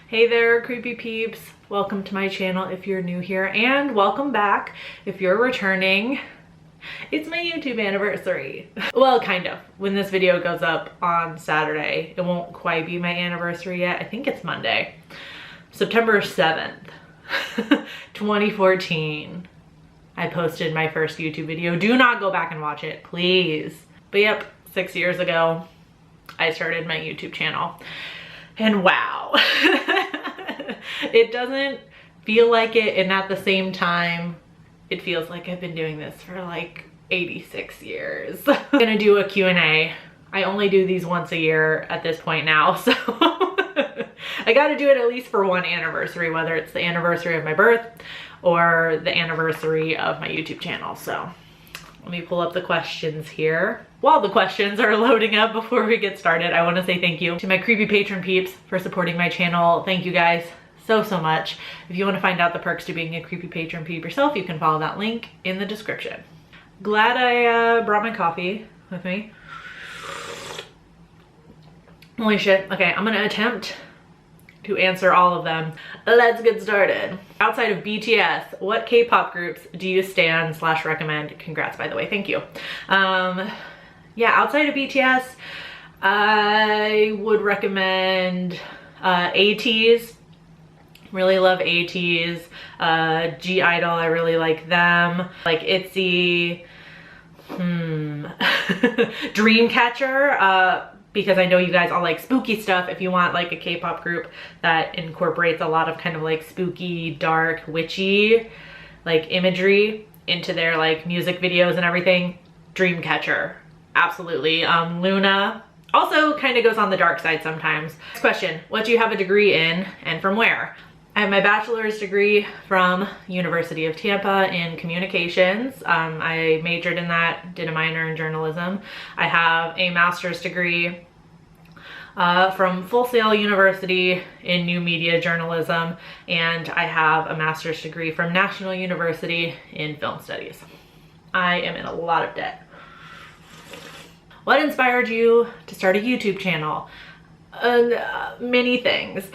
Hey there, creepy peeps. Welcome to my channel if you're new here, and welcome back if you're returning. It's my YouTube anniversary. Well, kind of. When this video goes up on Saturday, it won't quite be my anniversary yet. I think it's Monday. September 7th, 2014. I posted my first YouTube video. Do not go back and watch it, please. But yep, 6 years ago, I started my YouTube channel. And wow, it doesn't feel like it, and at the same time, it feels like I've been doing this for like 86 years. I'm gonna do a Q&A. I only do these once a year at this point now, so I gotta do it at least for one anniversary, whether it's the anniversary of my birth or the anniversary of my YouTube channel. So let me pull up the questions here. While the questions are loading up before we get started, I want to say thank you to my creepy patron peeps for supporting my channel. Thank you guys so much. If you want to find out the perks to being a creepy patron peep yourself, you can follow that link in the description. Glad I brought my coffee with me. Holy shit. Okay, I'm gonna attempt to answer all of them. Let's get started. Outside of BTS, what K-pop groups do you stan/recommend? Congrats, by the way. Thank you. Yeah, outside of BTS, I would recommend ATEEZ. Really love ATEEZ. G-Idol, I really like them. Like ITZY. Dreamcatcher, because I know you guys all like spooky stuff. If you want like a K-pop group that incorporates a lot of kind of like spooky, dark, witchy like imagery into their like music videos and everything, Dreamcatcher. Absolutely. Luna also kind of goes on the dark side sometimes. Next question, what do you have a degree in and from where? I have my bachelor's degree from University of Tampa in communications. I majored in that, did a minor in journalism. I have a master's degree from Full Sail University in new media journalism, and I have a master's degree from National University in film studies. I am in a lot of debt. What inspired you to start a YouTube channel? Many things.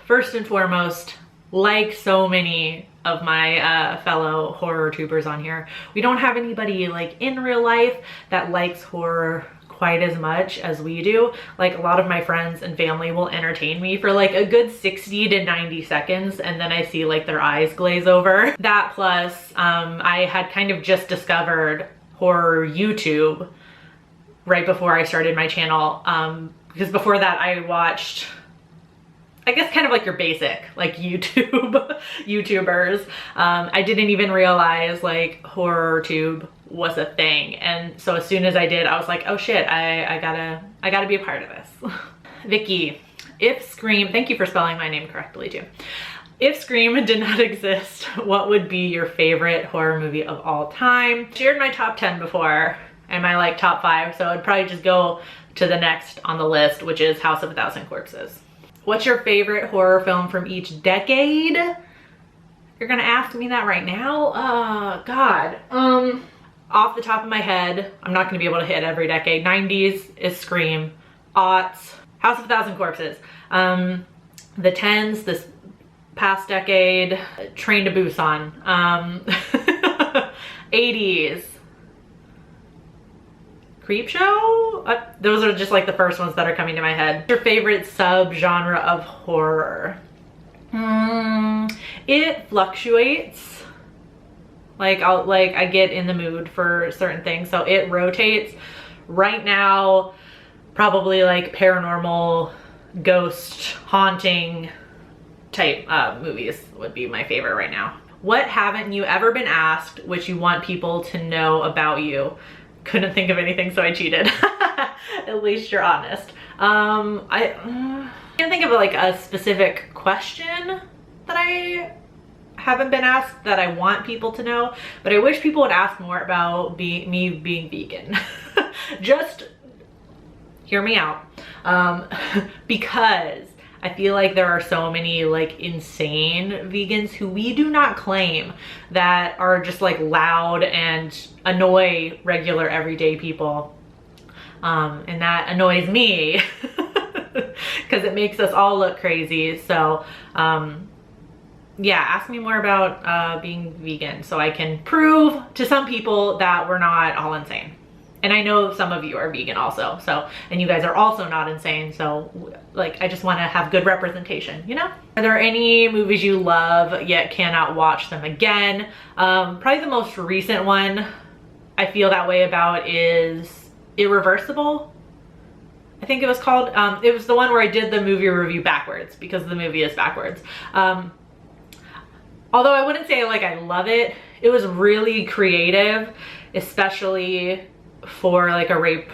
First and foremost, like so many of my fellow horror tubers on here, we don't have anybody like in real life that likes horror quite as much as we do. Like a lot of my friends and family will entertain me for like a good 60 to 90 seconds, and then I see like their eyes glaze over. That plus, I had kind of just discovered horror YouTube right before I started my channel, because before that I watched, I guess, kind of like your basic like YouTubers. I didn't even realize like HorrorTube was a thing, and so as soon as I did, I was like, oh shit, I gotta be a part of this. Vicky, if Scream, thank you for spelling my name correctly too. If Scream did not exist, what would be your favorite horror movie of all time? I shared my top 10 before and my like top 5, so I'd probably just go to the next on the list, which is House of a Thousand Corpses. What's your favorite horror film from each decade? You're gonna ask me that right now? God. Off the top of my head, I'm not gonna be able to hit every decade. 90s is Scream. Aughts, House of a Thousand Corpses. The 10s, this past decade, Train to Busan. 80s, Creepshow? Those are just like the first ones that are coming to my head. Your favorite sub-genre of horror? It fluctuates. Like I get in the mood for certain things, so it rotates. Right now, probably like paranormal, ghost, haunting type movies would be my favorite right now. What haven't you ever been asked which you want people to know about you? Couldn't think of anything, so I cheated. At least you're honest. I can't think of like a specific question that I haven't been asked that I want people to know, but I wish people would ask more about me being vegan. Just hear me out. Because I feel like there are so many like insane vegans who we do not claim that are just like loud and annoy regular everyday people. And that annoys me. because it makes us all look crazy. So yeah, ask me more about being vegan so I can prove to some people that we're not all insane. And I know some of you are vegan also, so, and you guys are also not insane, so like, I just want to have good representation, you know? Are there any movies you love yet cannot watch them again? Probably the most recent one I feel that way about is Irreversible. I think it was called. It was the one where I did the movie review backwards because the movie is backwards. Although I wouldn't say like I love it, it was really creative, especially for like a rape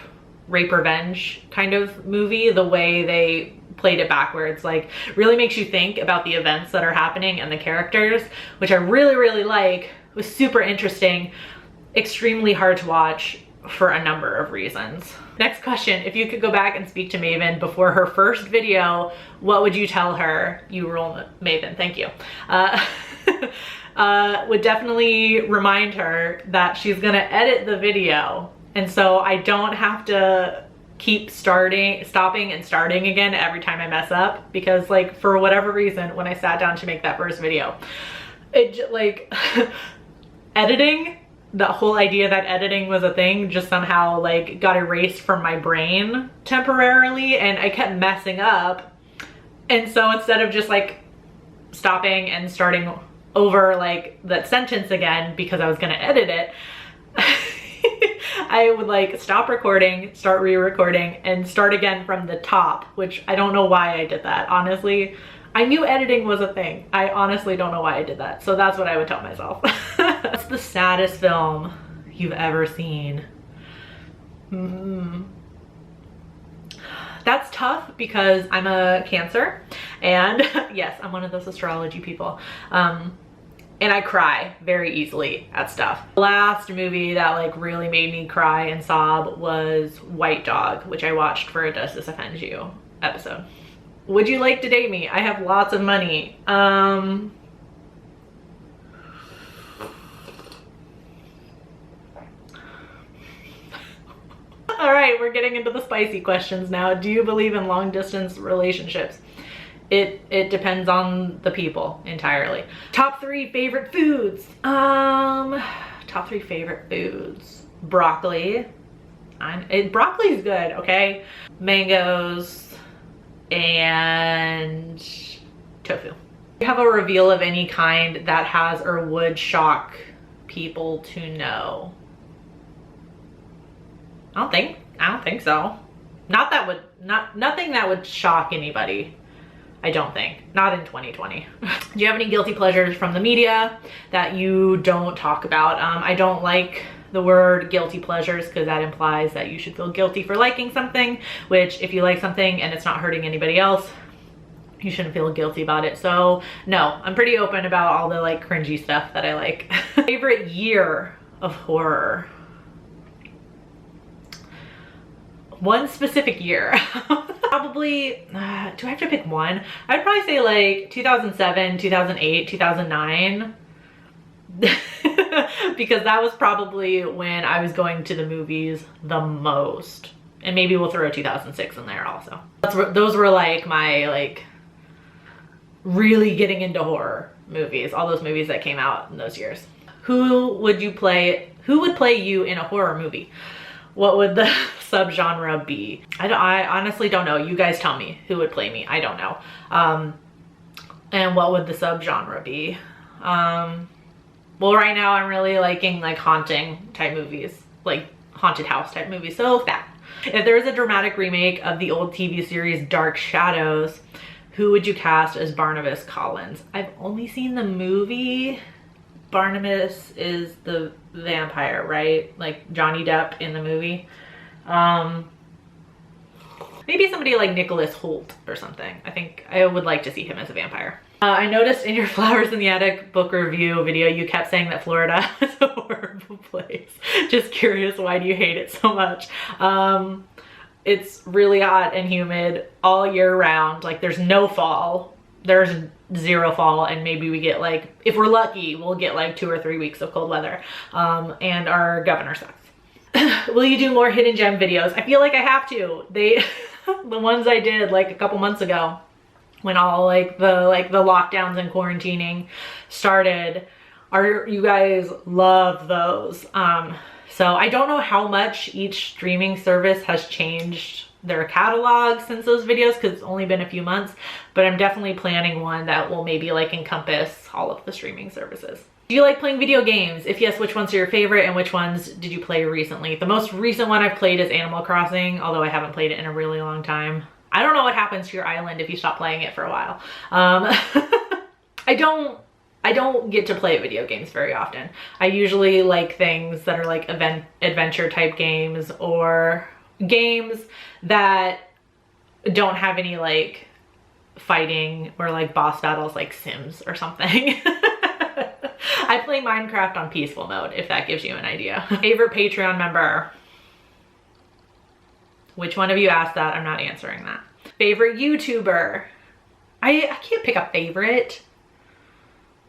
revenge kind of movie. The way they played it backwards like really makes you think about the events that are happening and the characters, which I really like. It was super interesting, extremely hard to watch for a number of reasons. Next question, if you could go back and speak to Maven before her first video, what would you tell her? You rule, Maven, thank you. Would definitely remind her that she's gonna edit the video, and so I don't have to keep stopping and starting again every time I mess up, because like for whatever reason when I sat down to make that first video, it like editing, the whole idea that editing was a thing just somehow like got erased from my brain temporarily, and I kept messing up. And so instead of just like stopping and starting over like that sentence again because I was gonna edit it, I would like stop recording, start re-recording, and start again from the top, which I don't know why I did that. Honestly, I knew editing was a thing. I honestly don't know why I did that. So that's what I would tell myself. What's the saddest film you've ever seen? That's tough because I'm a Cancer, and yes, I'm one of those astrology people. And I cry very easily at stuff. The last movie that like really made me cry and sob was White Dog, which I watched for a Does This Offend You episode. Would you like to date me? I have lots of money. All right, we're getting into the spicy questions now. Do you believe in long distance relationships? It depends on the people entirely. Top 3 favorite foods. Top 3 favorite foods. Broccoli. Broccoli's good, okay? Mangoes and tofu. Do you have a reveal of any kind that has or would shock people to know? I don't think so. Nothing that would shock anybody. I don't think. Not in 2020. Do you have any guilty pleasures from the media that you don't talk about? I don't like the word guilty pleasures because that implies that you should feel guilty for liking something, which if you like something and it's not hurting anybody else, you shouldn't feel guilty about it. So no, I'm pretty open about all the like cringy stuff that I like. Favorite year of horror. One specific year. Probably, do I have to pick one? I'd probably say like 2007, 2008, 2009. Because that was probably when I was going to the movies the most. And maybe we'll throw 2006 in there also. Those were like my like really getting into horror movies. All those movies that came out in those years. Who would play you in a horror movie? What would the subgenre be? I honestly don't know. You guys tell me who would play me. I don't know. And what would the subgenre be? Well, right now I'm really liking like haunting type movies, like haunted house type movies. So that. If there was a dramatic remake of the old TV series Dark Shadows, who would you cast as Barnabas Collins? I've only seen the movie. Barnabas is the vampire, right? Like Johnny Depp in the movie. Maybe somebody like Nicholas Hoult or something. I think I would like to see him as a vampire. I noticed in your Flowers in the Attic book review video, you kept saying that Florida is a horrible place. Just curious, why do you hate it so much? It's really hot and humid all year round. Like there's no fall. There's zero fall, and maybe we get like, if we're lucky, we'll get like 2 or 3 weeks of cold weather. And our governor sucks. Will you do more hidden gem videos? I feel like I have to. the ones I did like a couple months ago when all like the lockdowns and quarantining started, you guys love those. So I don't know how much each streaming service has changed their catalog since those videos, because it's only been a few months, but I'm definitely planning one that will maybe like encompass all of the streaming services. Do you like playing video games? If yes, which ones are your favorite and which ones did you play recently? The most recent one I've played is Animal Crossing, although I haven't played it in a really long time. I don't know what happens to your island if you stop playing it for a while. I don't get to play video games very often. I usually like things that are like adventure type games, or games that don't have any like fighting or like boss battles, like Sims or something. I play Minecraft on peaceful mode, if that gives you an idea. Favorite Patreon member? Which one of you asked that? I'm not answering that. Favorite YouTuber? I can't pick a favorite.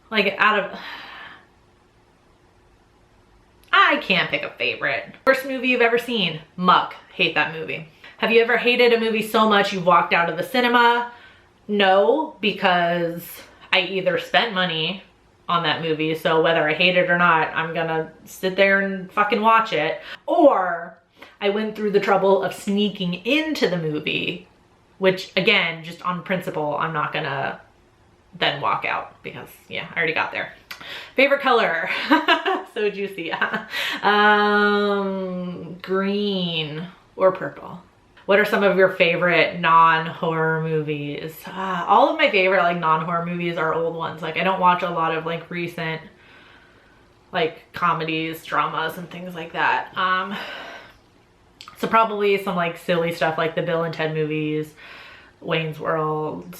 Like I can't pick a favorite. Worst movie you've ever seen? Muck. Hate that movie. Have you ever hated a movie so much you've walked out of the cinema? No, because I either spent money on that movie, so whether I hate it or not, I'm gonna sit there and fucking watch it, or I went through the trouble of sneaking into the movie, which again, just on principle, I'm not gonna then walk out because yeah, I already got there. Favorite color? So juicy. Green or purple. What are some of your favorite non-horror movies? All of my favorite like non-horror movies are old ones. Like I don't watch a lot of like recent like comedies, dramas, and things like that. So probably some like silly stuff like the Bill and Ted movies, Wayne's World,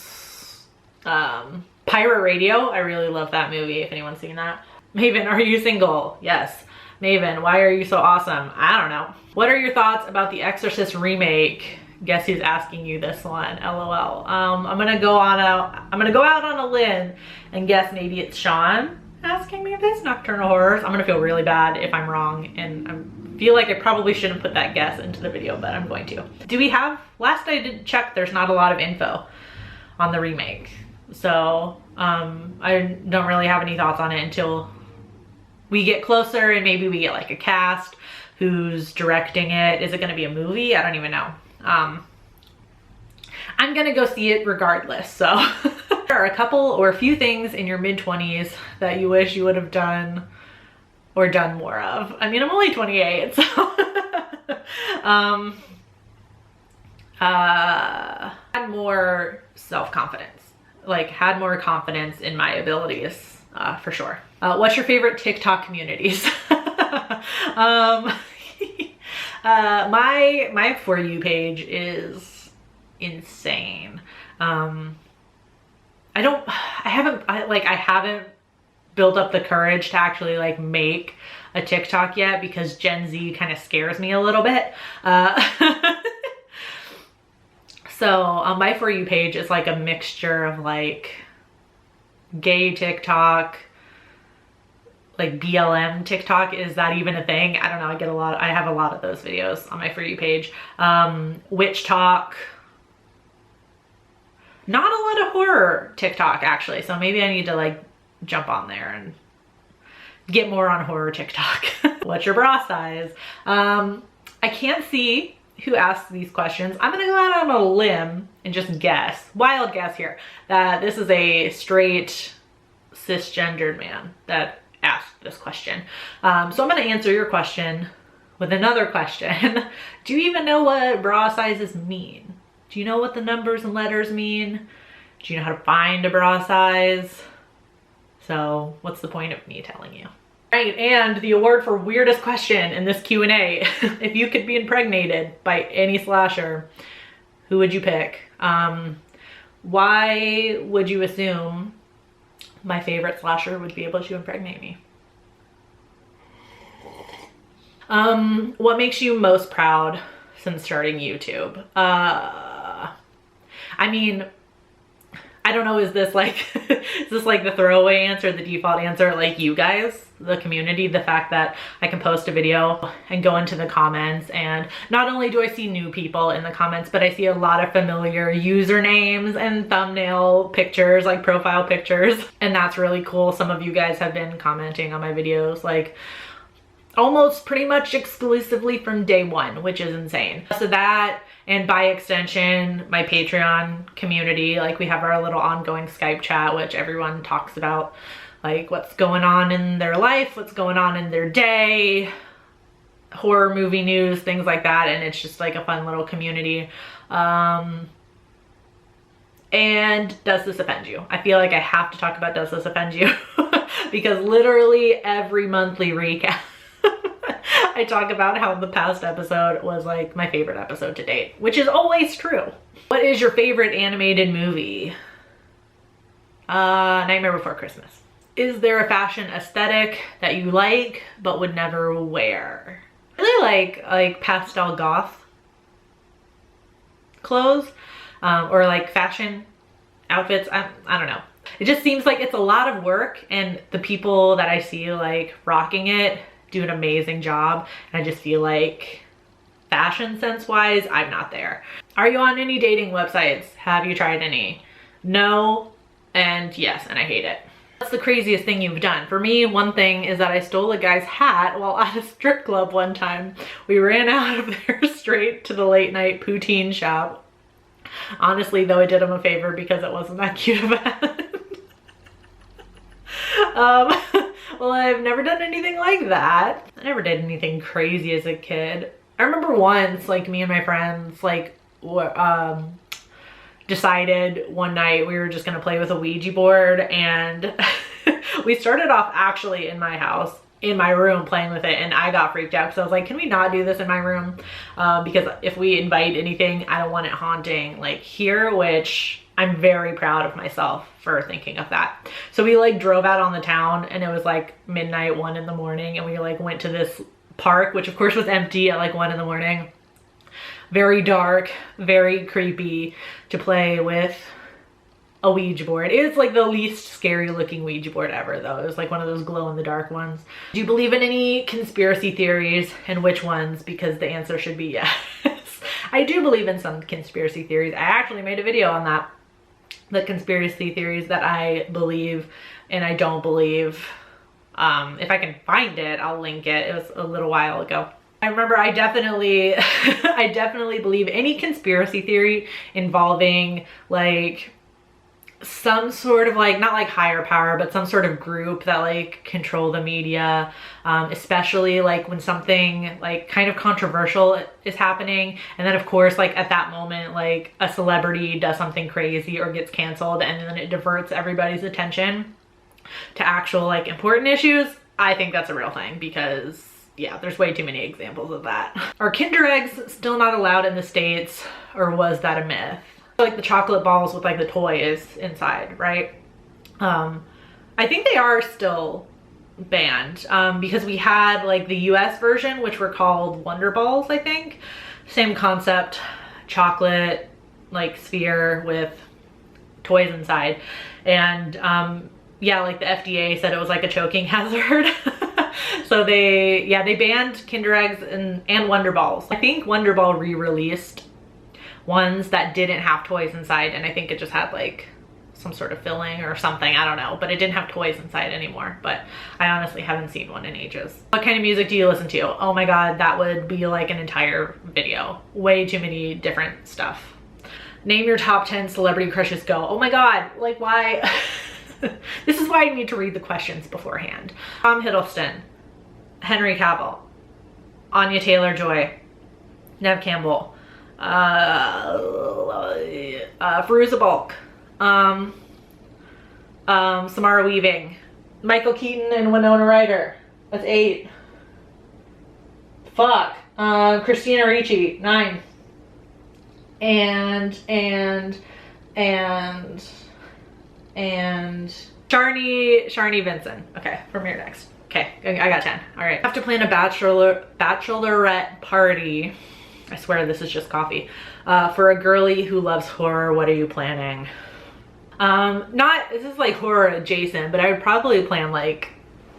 Pirate Radio. I really love that movie, if anyone's seen that. Maven, are you single? Yes. Maven, why are you so awesome? I don't know. What are your thoughts about the Exorcist remake? Guess who's asking you this one? LOL. I'm gonna go out on a limb and guess maybe it's Sean asking me this. Nocturnal Horrors. I'm gonna feel really bad if I'm wrong, and I feel like I probably shouldn't put that guess into the video, but I'm going to. Do we have? Last I did check, there's not a lot of info on the remake, so I don't really have any thoughts on it until we get closer and maybe we get like a cast. Who's directing it? Is it gonna be a movie? I don't even know. I'm gonna go see it regardless, so. There are a couple or a few things in your mid-20s that you wish you would have done or done more of. I mean, I'm only 28, so. Had more self-confidence. Like, had more confidence in my abilities, for sure. What's your favorite TikTok communities? My For You page is insane. I haven't built up the courage to actually like make a TikTok yet because Gen Z kind of scares me a little bit. So my For You page is like a mixture of like gay TikTok, like BLM TikTok. Is that even a thing? I don't know. I have a lot of those videos on my For You page. Witch talk. Not a lot of horror TikTok actually. So maybe I need to like jump on there and get more on horror TikTok. What's your bra size? I can't see who asked these questions. I'm gonna go out on a limb and just guess, wild guess here, that this is a straight cisgendered man that asked this question. So I'm gonna answer your question with another question. Do you even know what bra sizes mean? Do you know what the numbers and letters mean? Do you know how to find a bra size? So what's the point of me telling you? Right, and the award for weirdest question in this Q&A. If you could be impregnated by any slasher, who would you pick? Why would you assume my favorite slasher would be able to impregnate me? What makes you most proud since starting YouTube? I mean, I I don't know, is this like, is this like the throwaway answer, the default answer? Like you guys, the community, the fact that I can post a video and go into the comments, and not only do I see new people in the comments, but I see a lot of familiar usernames and thumbnail pictures, like profile pictures. And that's really cool. Some of you guys have been commenting on my videos like almost pretty much exclusively from day one, which is insane. So that, and by extension, my Patreon community, like we have our little ongoing Skype chat, which everyone talks about like what's going on in their life, what's going on in their day, horror movie news, things like that. And it's just like a fun little community. And does this offend you? I feel like I have to talk about does this offend you? Because literally every monthly recap, I talk about how the past episode was like my favorite episode to date, which is always true. What is your favorite animated movie? Nightmare Before Christmas. Is there a fashion aesthetic that you like but would never wear? I really like pastel goth clothes, or like fashion outfits. I don't know. It just seems like it's a lot of work, and the people that I see like rocking it do an amazing job. And I just feel like fashion sense wise, I'm not there. Are you on any dating websites? Have you tried any? No, and yes, and I hate it. What's the craziest thing you've done? For me, one thing is that I stole a guy's hat while at a strip club one time. We ran out of there straight to the late night poutine shop. Honestly, though, I did him a favor because it wasn't that cute of a hat. Well, I've never done anything like that. I never did anything crazy as a kid. I remember once, like, me and my friends, like, decided one night we were just gonna play with a Ouija board, and we started off actually in my house, in my room, playing with it, and I got freaked out because I was like, can we not do this in my room? Because if we invite anything, I don't want it haunting like here, which I'm very proud of myself for thinking of that. So we like drove out on the town, and it was like midnight, 1 in the morning, and we like went to this park, which of course was empty at like 1 in the morning. Very dark, very creepy to play with a Ouija board. It's like the least scary looking Ouija board ever though. It was like one of those glow in the dark ones. Do you believe in any conspiracy theories, and which ones? Because the answer should be yes. I do believe in some conspiracy theories. I actually made a video on that. The conspiracy theories that I believe and I don't believe. If I can find it, I'll link it. It was a little while ago. I remember I definitely believe any conspiracy theory involving like some sort of like, not like higher power, but some sort of group that like control the media, especially like when something like kind of controversial is happening. And then of course, like at that moment, like a celebrity does something crazy or gets canceled, and then it diverts everybody's attention to actual like important issues. I think that's a real thing because yeah, there's way too many examples of that. Are Kinder eggs still not allowed in the States, or was that a myth? Like the chocolate balls with like the toys inside, right? I think they are still banned because we had like the US version, which were called Wonder Balls, I think. Same concept, chocolate like sphere with toys inside. And yeah, like the FDA said it was like a choking hazard. So they banned Kinder eggs and Wonder Balls. I think Wonder Ball re-released ones that didn't have toys inside, and I think it just had like some sort of filling or something, I don't know, but it didn't have toys inside anymore. But I honestly haven't seen one in ages. What kind of music do you listen to? Oh my god, that would be like an entire video. Way too many different stuff. Name your top 10 celebrity crushes. Go. Oh my god, like why? This is why I need to read the questions beforehand. Tom Hiddleston, Henry Cavill, Anya Taylor-Joy, Nev Campbell, Fairuza Balk, Samara Weaving, Michael Keaton and Winona Ryder. That's 8. Fuck. Christina Ricci, 9. And Sharni Vincent. Okay, from here next. Okay, I got 10. All right. I have to plan a bachelorette party. I swear this is just coffee. For a girly who loves horror, what are you planning? This is like horror adjacent, but I would probably plan like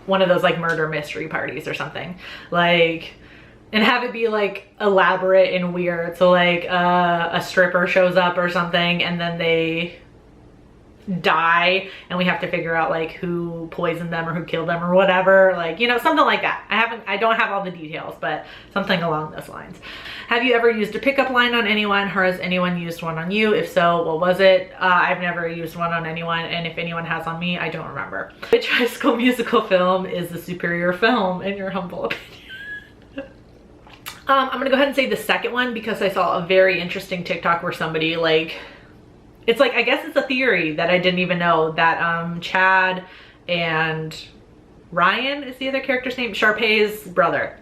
one of those like murder mystery parties or something, like, and have it be like elaborate and weird. So like a stripper shows up or something and then they die and we have to figure out like who poisoned them or who killed them or whatever, like, you know, something like that. I don't have all the details, but something along those lines. Have you ever used a pickup line on anyone, or has anyone used one on you? If so, what was it? I've never used one on anyone, and if anyone has on me, I don't remember. Which High School Musical film is the superior film in your humble opinion? I'm gonna go ahead and say the second one, because I saw a very interesting TikTok where somebody like, it's like, I guess it's a theory that I didn't even know, that Chad and Ryan is the other character's name, Sharpay's brother,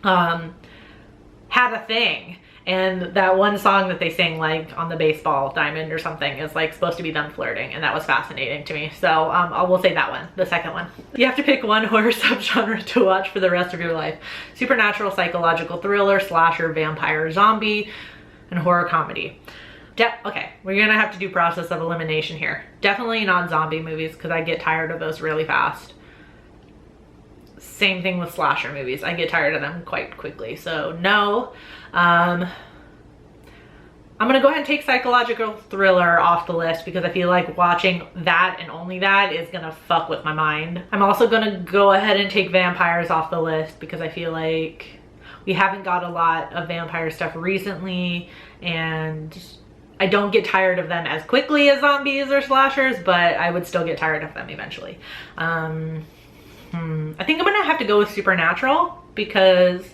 had a thing. And that one song that they sing like on the baseball diamond or something is like supposed to be them flirting, and that was fascinating to me. So I will say that one, the second one. You have to pick one horror subgenre to watch for the rest of your life. Supernatural, psychological thriller, slasher, vampire, zombie, and horror comedy. Okay, we're gonna have to do process of elimination here. Definitely not zombie movies, because I get tired of those really fast. Same thing with slasher movies. I get tired of them quite quickly, so no. I'm gonna go ahead and take psychological thriller off the list, because I feel like watching that and only that is gonna fuck with my mind. I'm also gonna go ahead and take vampires off the list, because I feel like we haven't got a lot of vampire stuff recently, and I don't get tired of them as quickly as zombies or slashers, but I would still get tired of them eventually. I think I'm gonna have to go with supernatural, because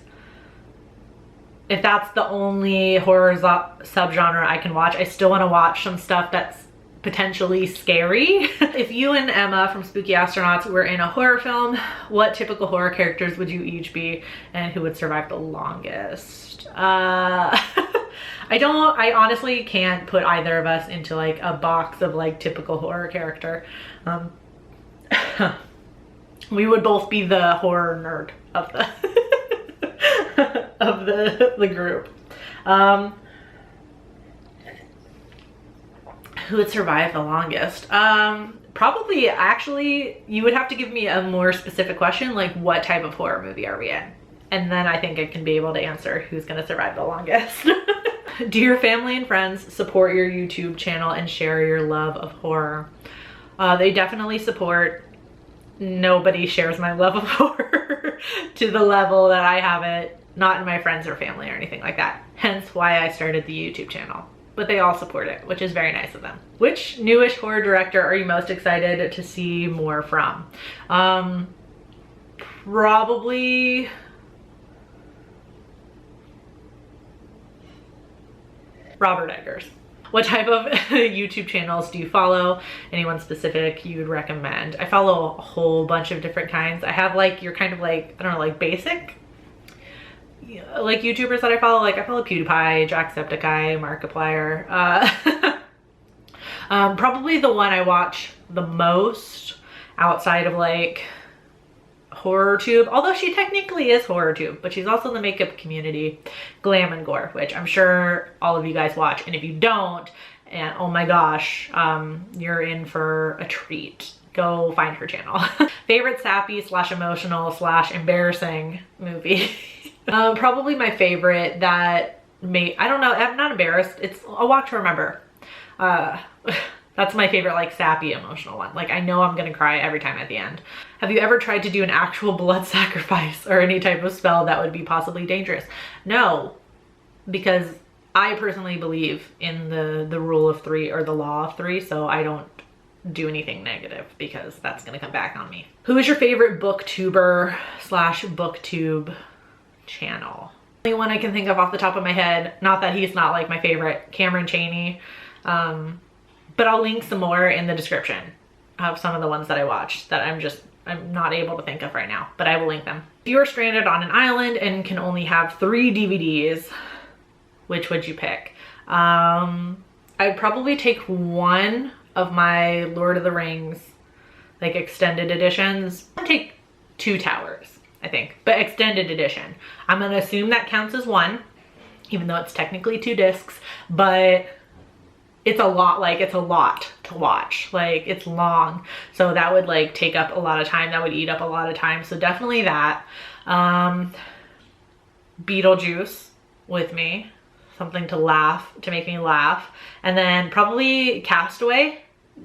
if that's the only horror subgenre I can watch, I still want to watch some stuff that's potentially scary. If you and Emma from Spooky Astronauts were in a horror film, what typical horror characters would you each be, and who would survive the longest? I honestly can't put either of us into like a box of like typical horror character. We would both be the horror nerd of the of the group. Who would survive the longest? Probably, actually, you would have to give me a more specific question, like what type of horror movie are we in? And then I think I can be able to answer who's gonna survive the longest. Do your family and friends support your YouTube channel and share your love of horror? They definitely support. Nobody shares my love of horror to the level that I have it, not in my friends or family or anything like that. Hence why I started the YouTube channel. But they all support it, which is very nice of them. Which newish horror director are you most excited to see more from? Probably Robert Eggers. What type of YouTube channels do you follow? Anyone specific you would recommend? I follow a whole bunch of different kinds. I have like, you're kind of like, I don't know, like basic, like YouTubers that I follow. Like I follow PewDiePie, Jacksepticeye, Markiplier. Probably the one I watch the most outside of like HorrorTube, although she technically is HorrorTube, but she's also in the makeup community, Glam and Gore, which I'm sure all of you guys watch, and if you don't, and oh my gosh, you're in for a treat. Go find her channel. Favorite sappy / emotional / embarrassing movie? Probably my favorite that I don't know, I'm not embarrassed, it's A Walk to Remember. That's my favorite, like, sappy emotional one. Like, I know I'm gonna cry every time at the end. Have you ever tried to do an actual blood sacrifice or any type of spell that would be possibly dangerous? No, because I personally believe in the rule of three, or the law of three, so I don't do anything negative, because that's gonna come back on me. Who is your favorite booktuber / booktube channel? The only one I can think of off the top of my head, not that he's not like my favorite, Cameron Chaney. But I'll link some more in the description of some of the ones that I watched that I'm not able to think of right now, but I will link them. If you are stranded on an island and can only have 3 DVDs, which would you pick? I'd probably take one of my Lord of the Rings, like extended editions. I'd take 2 Towers, I think, but extended edition. I'm gonna assume that counts as one, even though it's technically 2 discs, but it's a lot, like it's a lot to watch. Like it's long. So that would like take up a lot of time. That would eat up a lot of time. So definitely that. Beetlejuice with me. Something to make me laugh. And then probably Castaway,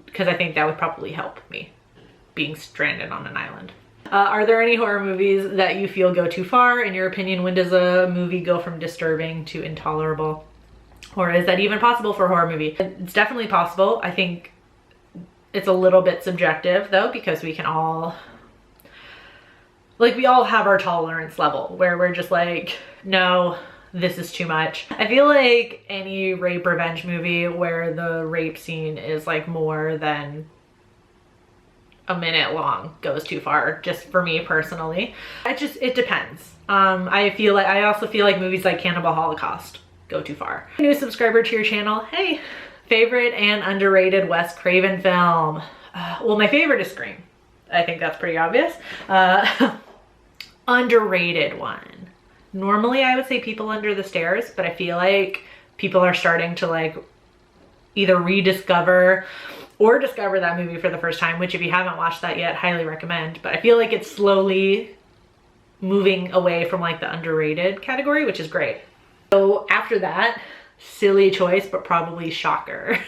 because I think that would probably help me being stranded on an island. Are there any horror movies that you feel go too far? In your opinion, when does a movie go from disturbing to intolerable? Or is that even possible for a horror movie? It's definitely possible. I think it's a little bit subjective though, because we can all, like we all have our tolerance level where we're just like, no, this is too much. I feel like any rape revenge movie where the rape scene is like more than a minute long goes too far, just for me personally. It depends. I also feel like movies like Cannibal Holocaust go too far. New subscriber to your channel, hey. Favorite and underrated Wes Craven film? Well, my favorite is Scream. I think that's pretty obvious. Underrated one. Normally I would say People Under the Stairs, but I feel like people are starting to like either rediscover or discover that movie for the first time, which if you haven't watched that yet, highly recommend. But I feel like it's slowly moving away from like the underrated category, which is great. So after that, silly choice, but probably shocker.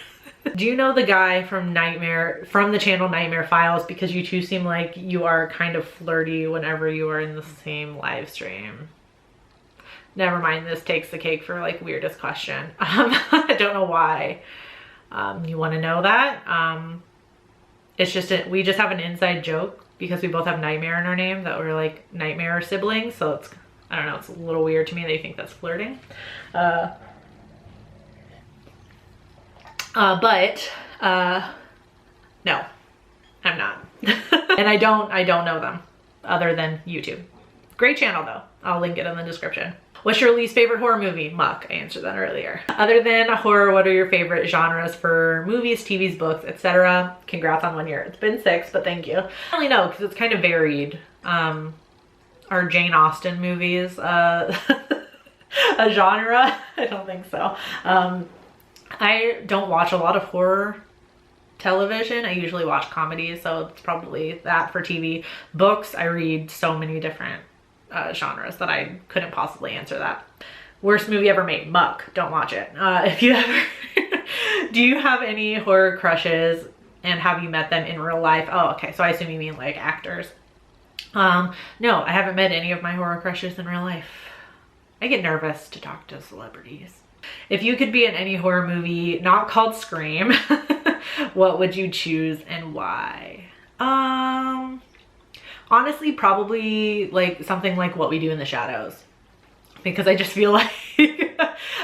Do you know the guy from the channel Nightmare Files? Because you two seem like you are kind of flirty whenever you are in the same live stream. Never mind, this takes the cake for like weirdest question. I don't know why. You want to know that? It's just we just have an inside joke because we both have Nightmare in our name that we're like Nightmare siblings. So it's, I don't know, it's a little weird to me that you think that's flirting. No, I'm not. And I don't know them other than YouTube. Great channel though. I'll link it in the description. What's your least favorite horror movie? Muck, I answered that earlier. Other than horror, what are your favorite genres for movies, TVs, books, etc.? Congrats on 1 year. It's been 6, but thank you. I don't really know, because it's kind of varied. Are Jane Austen movies a genre? I don't think so. I don't watch a lot of horror television. I usually watch comedies, so it's probably that for TV. Books, I read so many different genres that I couldn't possibly answer that. Worst movie ever made? Muck. Don't watch it. If you ever do you have any horror crushes and have you met them in real life? Oh, okay, so I assume you mean like actors. No, I haven't met any of my horror crushes in real life. I get nervous to talk to celebrities. If you could be in any horror movie not called Scream, what would you choose and why? Honestly, probably like something like What We Do in the Shadows, because I just feel like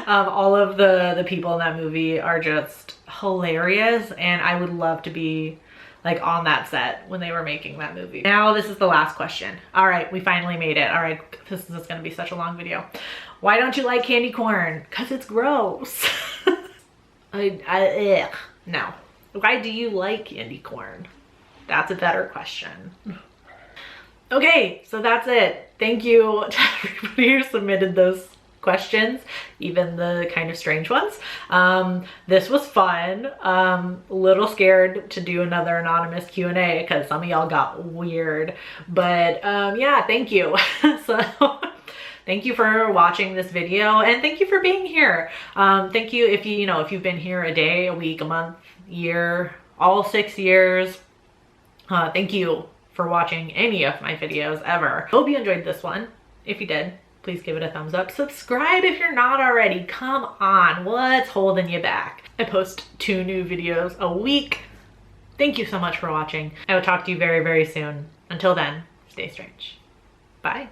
all of the people in that movie are just hilarious, and I would love to be like on that set when they were making that movie. Now this is the last question. All right, we finally made it. All right, this is gonna be such a long video. Why don't you like candy corn? Cause it's gross. Ugh. No. Why do you like candy corn? That's a better question. Okay, so that's it. Thank you to everybody who submitted those questions, even the kind of strange ones. This was fun. A little scared to do another anonymous Q&A because some of y'all got weird, but yeah, thank you. So thank you for watching this video, and thank you for being here. Thank you if if you've been here a day, a week, a month, year, all 6 years. Thank you for watching any of my videos ever. Hope you enjoyed this one. If you did, please give it a thumbs up. Subscribe if you're not already. Come on, what's holding you back? I post 2 new videos a week. Thank you so much for watching. I will talk to you very, very soon. Until then, stay strange. Bye.